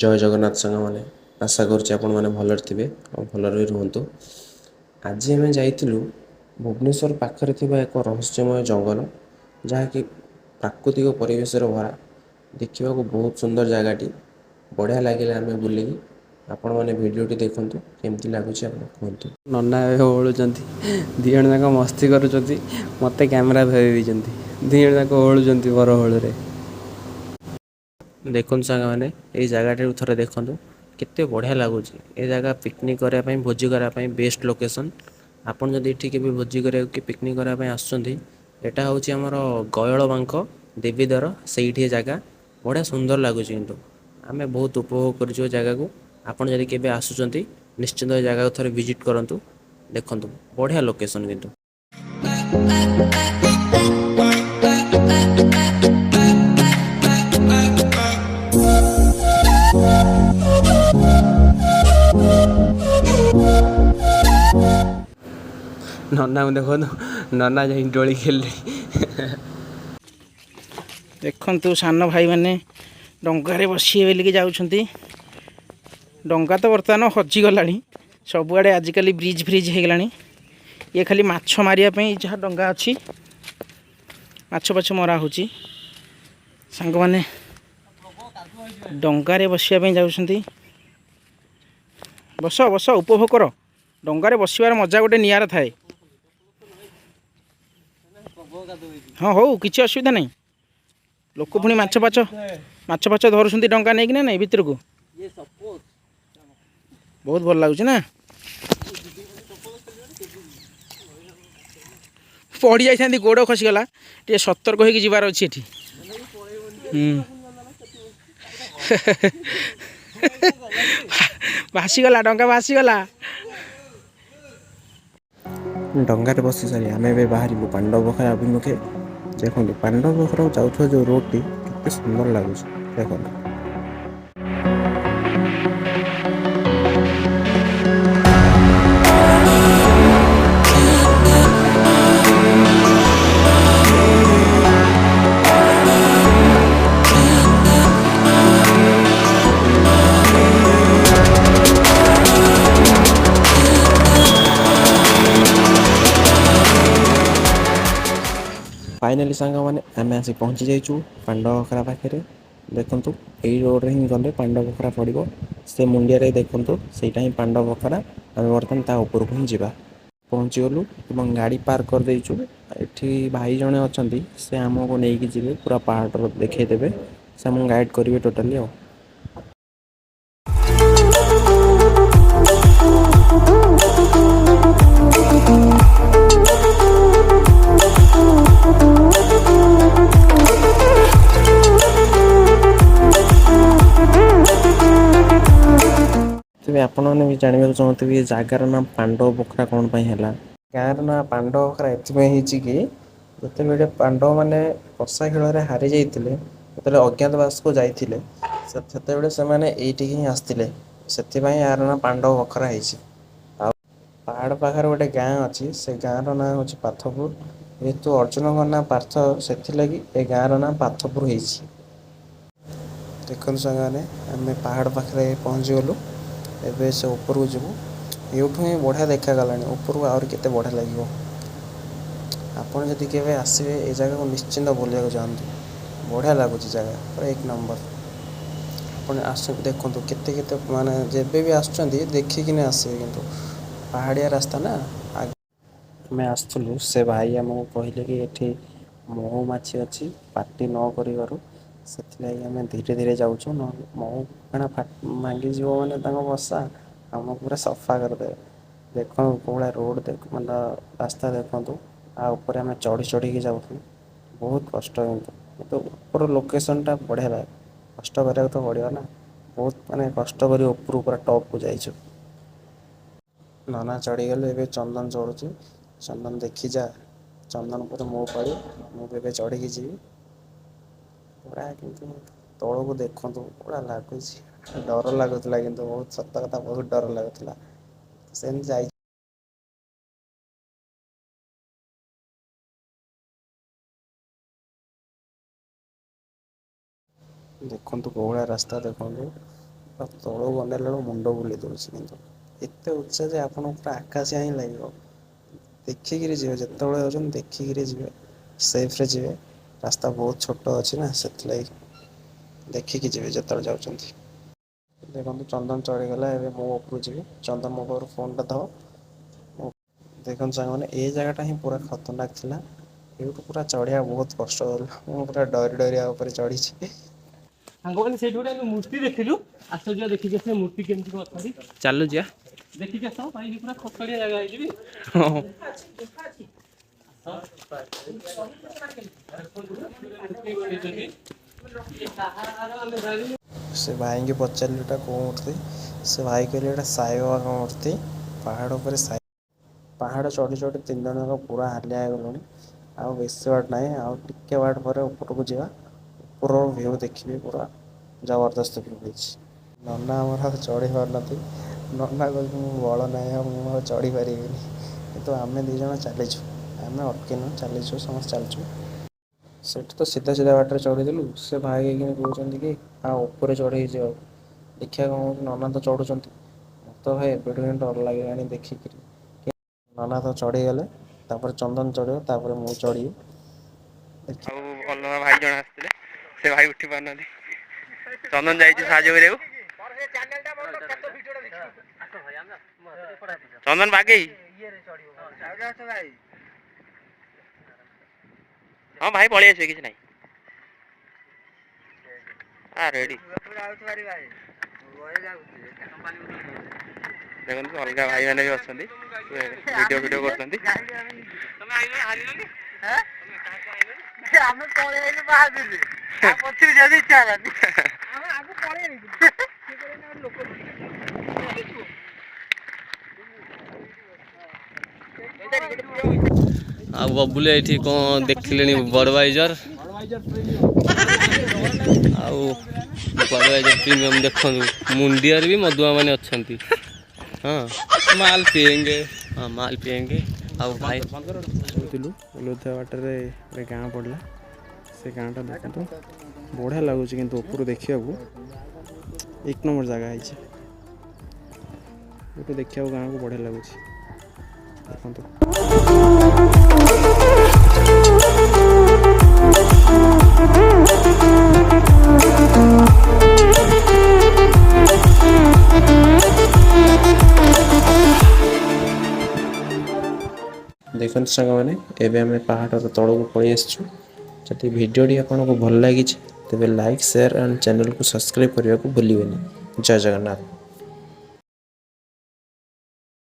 जय जगन्नाथ सांग मैंने आशा करुच्ची आपण मैंने भलरे थे और भलरे रुहतु। आज आम जाइलु भुवनेश्वर पाखरे थिबा एक रहस्यमय जंगल जहाँकि प्राकृतिक परिवेश भरा देखा बहुत सुंदर जगहटी बढ़िया लगे आम बुलिकी आपण मैंने भिडटी देखूँ केमती लगुच कहतु। नना ओलुंट दी जन जाक मस्ती करुँच मत कैमेरा धरी दी दी जन जाक ओलुंट बरहल देखुन सांग मैंने ये जगह थे देखु केते बढ़िया लगुच। ये जगह पिकनिक करने भोजी करने बेस्ट लोकेशन। आपड़ जदि ये भी भोजी करा कि पिकनिक करने यहाँ हूँ आमर गयल बांक देवीद्वार से जगह बढ़िया सुंदर लगुच। किंतु आम बहुत उपभोग कर जगह को आपड़ जदि केवे आसुँच निश्चिंत जगह को थे विजिट करूँ देखु बढ़िया लोकेशन किंतु। नना को देखो नना जा डोली खेल देखु सान भाई मैंने डंगारे बसिए बोलिकी जाऊँगी। डंगा तो बर्तमान हजिगला सबुआड़े आजिकल ब्रिज फ्रिज हो गला। ये खाली माछ मारिया जहाँ डंगा अच्छी माछ पाछ मरा हो सांग मैंने डंगारे बसिया जाऊँगी। बस बस उपभोग कर डंगारे बसवार मजा गोटे निआरा थाए। हाँ हो किसी असुविधा नहीं लोक पुणी माछ पाछ धरुंच डंगा नहीं कि ना भितर को बहुत भल लगुच ना पड़ जाती गोड़ खसीगला टे सतर्क हो जबार अच्छी एटी भासीगला डंगा भासीगला डंगार बसी सारी आम ए बाहर पांडव पोखर अभिमुखे देखो पांडव पोखर जाऊँ जो रोड टी केते सुंदर लगुच देखो। फाइनाली सांग मैंने आम आसी पहुँची जाइचु पांडव पोखरा पाखे देखु यही रोड हिं गले पांडव पोखरा पड़ो से मुंडिया देखु सेटा ही पांडव पोखरा आम बर्तमान ता उपरको ही जावा पहुँची गलु और गाड़ी पार्क कर देचु। एठी भाई जड़े अच्छा से आमको लेकिन जी पूरा पहाड़ देखदेवे से आम गाइड करेंगे टोटाली आ। तेज आपण मैंने भी जानवा चाहते ये जगार ना पांडव पोखरा कौन है गाँव ना पांडव पोखरा एपाई कि जिते पांडव मैंने पशा खेल हारी जाते जो अज्ञातवास को जाते से ही आसते से यार ना पांडव पोखरा है। पहाड़ पाखे गोटे गाँ अच्छी से गाँव ना हूँ पाथपुर जेहेतु अर्जुन ना पार्थ से लगी ए गाँव ना पाथपुर हो देखते साने आम पहाड़ पाखे पहुँची गलु एबे से ऊपर को जीवु यूठू ही बढ़िया देखा गला ऊपर को आहरी केते बढ़िया लगे। आपड़ जदि केवे आसवे ए जगह को निश्चिंत बुलिया जातु बढ़िया लगुच जगह पूरा एक नंबर। आप आस देखु केते केते माने जेबे भी आसुँच देखिकी आसवे किंतु पहाड़िया रास्ता ना आम आसलु से भाई आमको कहले कि ये महुमाछी अच्छी पार्टी न कर से आम धीरे धीरे जाऊँ महू कण भांगी मैंने बसा आम पूरा सफा करदे देख कौड़ा रोड देख मतलब रास्ता देखु आपर आम चढ़ी चढ़ी के जाऊँ बहुत कष्ट किंतु ऊपर लोकेशन टा बढ़िया लगे कष्ट करा तो पड़ो ना बहुत माने कष्ट कर ऊपर पूरा टॉप को जाइए। नाना चढ़ीगले ए चंदन चढ़ुची चंदन देखी जा चंदन पर मो पड़ी मुझे चढ़ी जी पूरा किंतु तौल को देखु पूरा लगुच डर लगुला कि बहुत सत कथा बहुत डर लगुला से देखु कौड़ा रास्ता देखु ତଳକୁ ଅନେଇଲା ବେଳକୁ ମୁଣ୍ଡ ବୁଲେଇ ଦେଉଛି। କିନ୍ତୁ ଏତେ ଉଚ୍ଚା ଯେ ଆପଣଙ୍କୁ ପୁରା ଆକାଶିଆ ହିଁ ଲାଗିବ। ଦେଖିକିରି ଯିବେ, ଯେତେବେଳେ ଯାଉଛନ୍ତି ଦେଖିକିରି ଯିବେ, ସେଫ୍ରେ ଯିବେ। ରାସ୍ତା ବହୁତ ଛୋଟ ଅଛି ନା, ସେଥିଲାଗି ଦେଖିକି ଯିବେ ଯେତେବେଳେ ଯାଉଛନ୍ତି। ଦେଖନ୍ତୁ ଚନ୍ଦନ ଚଢ଼ିଗଲା, ଏବେ ମୁଁ ଉପରକୁ ଯିବି। ଚନ୍ଦନ ମୋ ପାଖରୁ ଫୋନ୍ଟା ଦେବ। ଦେଖନ୍ତୁ ସାଙ୍ଗମାନେ, ଏଇ ଜାଗାଟା ହିଁ ପୁରା ଖତରନାକ ଥିଲା। ଏଇଠୁ ପୁରା ଚଢ଼ିବା ବହୁତ କଷ୍ଟ ହେଲା। ମୁଁ ପୁରା ଡରି ଡରି ଆ ଉପରେ ଚଢ଼ିଛି। ସାଙ୍ଗମାନେ ସେଇଠି ଗୋଟେ ଆମେ ମୂର୍ତ୍ତି ଦେଖିଲୁ। ଆସ ଯିବା ଦେଖିକି ଆସିବା ମୂର୍ତ୍ତି କେମିତି କଣ ଅଛନ୍ତି। ଚାଲୁ ଯିବା ଦେଖିକି ଆସ। ଭାଇ ପୁରା ଖତଡ଼ିଆ ଜାଗା ହେଇଯିବି। ସେ ଭାଇଙ୍କି ପଚାରିଲି ଏଟା କେଉଁ ମୂର୍ତ୍ତି। ସେ ଭାଇ କହିଲେ ଏଟା ସାଇବାବାଙ୍କ ମୂର୍ତ୍ତି। ପାହାଡ଼ ଉପରେ ପାହାଡ଼ ଚଢ଼ି ଚଢ଼ି 3 ଜଣ ଯାକ ପୁରା ହାଲିଆ ହେଇଗଲୁଣି। ଆଉ ବେଶୀ ବାଟ ନାହିଁ, ଆଉ ଟିକେ ବାଟ ପରେ ଉପରକୁ ଯିବା। ଉପରର ଭିଉ ଦେଖିବି, ପୁରା ଜବରଦସ୍ତ ଭିଉ ହେଇଛି। ନନା ଆମର ଆଉ ଚଢ଼ି ପାରୁନାହାନ୍ତି। ନନା କହୁଛନ୍ତି ମୁଁ ବଳ ନାହିଁ, ଆଉ ମୁଁ ଆଉ ଚଢ଼ି ପାରିବିନି। କିନ୍ତୁ ଆମେ 2 ଜଣ ଚାଲିଛୁ, ଆମେ ଅଟକିନୁ, ଚାଲିଛୁ, ସମସ୍ତେ ଚାଲିଛୁ। ସେଠି ତ ସିଧା ସିଧା ବାଟରେ ଚଢ଼ିଦେଲୁ। ସେ ଭାଇ ହେଇକିନି କହୁଛନ୍ତି କି ଆଉ ଉପରେ ଚଢ଼େଇ ଯିବାକୁ। ଦେଖିବା କ'ଣ ହେଉଛି। ନନା ତ ଚଢ଼ୁଛନ୍ତି, ମୋତେ ଭାଇ ଏବେଠୁ ହିଁ ଡର ଲାଗିଲାଣି ଦେଖିକିରି। ନନା ତ ଚଢ଼ିଗଲେ, ତାପରେ ଚନ୍ଦନ ଚଢ଼ିବ, ତାପରେ ମୁଁ ଚଢ଼ିବି। ଆଉ ଅଲଗା ଭାଇ ଜଣେ ଆସିଥିଲେ, ସେ ଭାଇ ଉଠି ପାରୁନାହାନ୍ତି। ଚନ୍ଦନ ଯାଇଛି ସାହାଯ୍ୟ କରିବାକୁ। ଚନ୍ଦନ ବାଗେଇ ହଁ ଭାଇ ପଳେଇ ଆସିବେ, କିଛି ନାହିଁ। ରେଡି। ଦେଖନ୍ତୁ ଅଲଗା ଭାଇମାନେ ବି ଅଛନ୍ତି, ଭିଡ଼ିଓ କରୁଛନ୍ତି। ଆମେ ପଳେଇ ଆଇଲୁ ବାହାରିଲୁ, ପଛରେ ଯଦି ଇଚ୍ଛା ହେଲାନି। ଆଉ ବବୁଲି ଏଇଠି କ'ଣ ଦେଖିଲେଣି ବଡ଼ଭାଇଜର। ଆଉ ବଡ଼ଭାଇଜର ପ୍ରିମିୟମ୍ ଦେଖନ୍ତୁ, ମୁଣ୍ଡିଆରେ ବି ମଦୁଆ ମାନେ ଅଛନ୍ତି। ହଁ ମାଲ ପିଏଙ୍ଗେ, ହଁ ମାଲ ପିଏଙ୍ଗେ। ଆଉ ଭାଇ ଶୋଇଥିଲୁ, ଓଲୁଥିବା ବାଟରେ ଗୋଟେ ଗାଁ ପଡ଼ିଲା। ସେ ଗାଁଟା ଦେଖନ୍ତୁ, ବଢ଼ିଆ ଲାଗୁଛି। କିନ୍ତୁ ଉପରୁ ଦେଖିବାକୁ 1 ନମ୍ବର ଜାଗା ହେଇଛି। ଏଠୁ ଦେଖିବାକୁ ଗାଁକୁ ବଢ଼ିଆ ଲାଗୁଛି, ଦେଖନ୍ତୁ। ଦେଖନ୍ତୁ ସାଙ୍ଗମାନେ, ଏବେ ଆମେ ପାହାଡ଼ର ତଳକୁ ପଳେଇ ଆସିଛୁ। ଯଦି ଭିଡ଼ିଓଟି ଆପଣଙ୍କୁ ଭଲ ଲାଗିଛି ତେବେ ଲାଇକ୍, ସେୟାର ଆଣ୍ଡ ଚ୍ୟାନେଲକୁ ସବସ୍କ୍ରାଇବ୍ କରିବାକୁ ଭୁଲିବେନି। ଜୟ ଜଗନ୍ନାଥ।